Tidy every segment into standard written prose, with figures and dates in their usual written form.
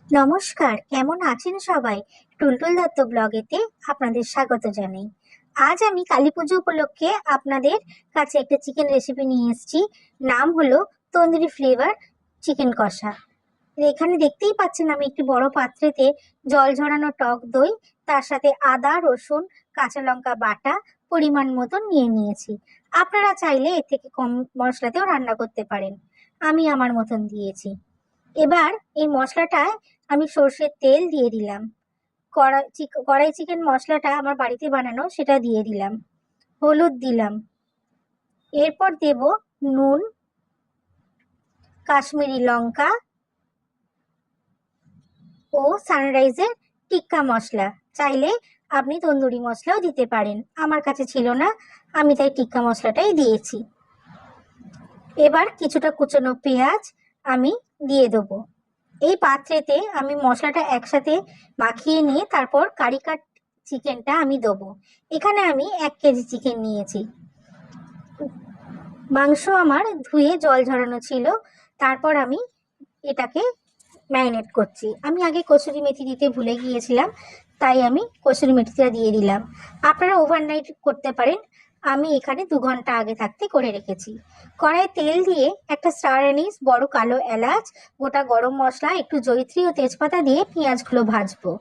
নমস্কার, কেমন আছেন সবাই? টুলটুল দত্ত ব্লগেতে আপনাদের স্বাগত জানাই। আজ আমি কালীপুজো উপলক্ষে আপনাদের কাছে একটা চিকেন রেসিপি নিয়ে এসেছি। নাম হলো তন্দুরি ফ্লেভার চিকেন কষা। এখানে দেখতেই পাচ্ছেন আমি একটি বড় পাত্রেতে জল ঝরানো টক দই, তার সাথে আদা, রসুন, কাঁচা লঙ্কা বাটা পরিমাণ মতন নিয়ে নিয়েছি। আপনারা চাইলে এর থেকে কম মশলাতেও রান্না করতে পারেন। আমি আমার মতন দিয়েছি। এবার এই মশলাটায় আমি সর্ষের তেল দিয়ে দিলাম। কড়াই চিকেন মশলাটা আমার বাড়িতে বানানো, সেটা দিয়ে দিলাম। হলুদ দিলাম। এরপর দেব নুন, কাশ্মীরি লঙ্কা ও সানরাইজের টিক্কা মশলা। চাইলে আপনি তন্দুরি মশলাও দিতে পারেন, আমার কাছে ছিল না, আমি তাই টিক্কা মশলাটাই দিয়েছি। এবার কিছুটা কুচনো পেঁয়াজ আমি দিয়ে দেবো। এই পাত্রেতে আমি মশলাটা একসাথে মাখিয়ে নিয়ে তারপর কারি কাট চিকেনটা আমি দেবো। এখানে আমি 1 কেজি চিকেন নিয়েছি। মাংস আমার ধুয়ে জল ঝরানো ছিল। তারপর আমি এটাকে ম্যারিনেট করছি। আমি আগে কসুরি মেথি দিতে ভুলে গিয়েছিলাম, তাই আমি কসুরি মেথিটা দিয়ে দিলাম। আপনারা ওভারনাইট করতে পারেন, আমি এখানে 2 ঘন্টা আগে থাকতে করে রেখেছি। কড়াইয়ে তেল দিয়ে একটা স্টার অ্যানিস, বড় কালো এলাচ, গোটা গরম মশলা, একটু জয়িত্রী ও তেজপাতা দিয়ে পেঁয়াজগুলো ভাজবো।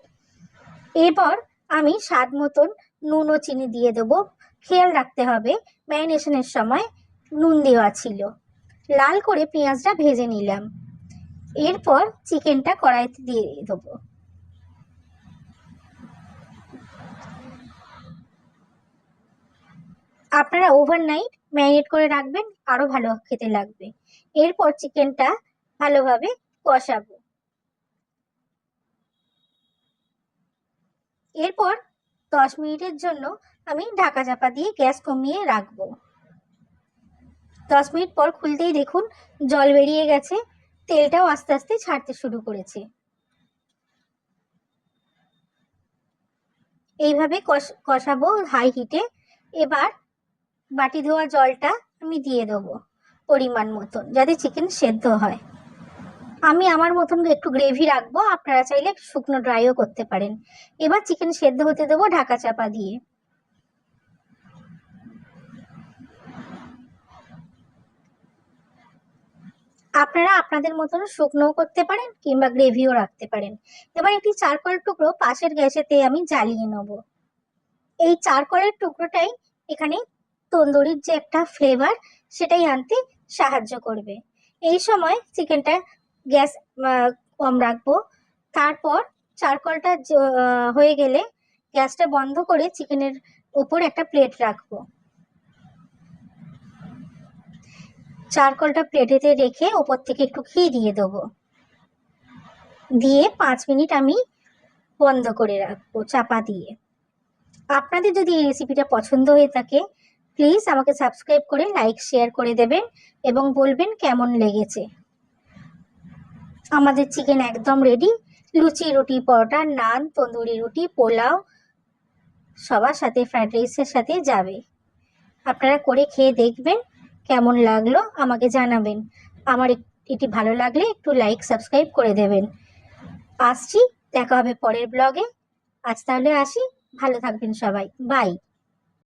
এরপর আমি স্বাদ মতন নুন ও চিনি দিয়ে দেবো। খেয়াল রাখতে হবে ম্যারিনেশনের সময় নুন দেওয়া ছিল। লাল করে পেঁয়াজটা ভেজে নিলাম। এরপর চিকেনটা কড়াইতে দিয়ে দেবো। আপনারা ওভারনাইট ম্যারিনেট করে রাখবেন, আরো ভালো খেতে লাগবে। এরপর চিকেনটা ভালোভাবে কষাবো। এরপর 10 মিনিটের জন্য আমি ঢাকা চাপা দিয়ে গ্যাস কমিয়ে রাখবো। 10 মিনিট পর খুলতেই দেখুন জল বেরিয়ে গেছে, তেলটাও আস্তে আস্তে ছাড়তে শুরু করেছে। এইভাবে কষাবো হাই হিটে। এবার বাটি ধোয়া জলটা আমি দিয়ে দেবো পরিমাণ মতন, যাতে চিকেন সেদ্ধ হয়। আমি আমার মতন একটু গ্রেভি রাখবো, আপনারা চাইলে শুকনো ড্রাইও করতে পারেন। এবার চিকেন সেদ্ধ হতে দেবো ঢাকা চাপা দিয়ে। আপনারা আপনাদের মতন শুকনোও করতে পারেন কিংবা গ্রেভিও রাখতে পারেন। এবার একটি চারকোল টুকরো পাশের গ্যাসেতে আমি জ্বালিয়ে নেব। এই চারকোলের টুকরোটাই এখানে তন্দুরির যে একটা ফ্লেভার, সেটাই আনতে সাহায্য করবে। এই সময় চিকেনটা গ্যাস কম রাখবো। তারপর চারকোলটা হয়ে গেলে গ্যাসটা বন্ধ করে চিকেনের উপর একটা প্লেট রাখবো। চারকোলটা প্লেটেতে রেখে ওপর থেকে একটু ঘি দিয়ে দেবো। দিয়ে 5 মিনিট আমি বন্ধ করে রাখবো চাপা দিয়ে। আপনাদের যদি এই রেসিপিটা পছন্দ হয়ে থাকে, প্লিজ আমাকে সাবস্ক্রাইব করে লাইক শেয়ার করে দেবেন এবং বলবেন কেমন লেগেছে। আমাদের চিকেন একদম রেডি। লুচি, রুটি, পরোটা, নান, তন্দুরি রুটি, পোলাও সবার সাথে, ফ্রাইড রাইসের সাথে যাবে। আপনারা করে খেয়ে দেখবেন, কেমন লাগলো আমাকে জানাবেন। আমার এটি ভালো লাগলে একটু লাইক সাবস্ক্রাইব করে দেবেন। আসছি, দেখা হবে পরের ব্লগে। আজ তাহলে আসি, ভালো থাকবেন সবাই, বাই।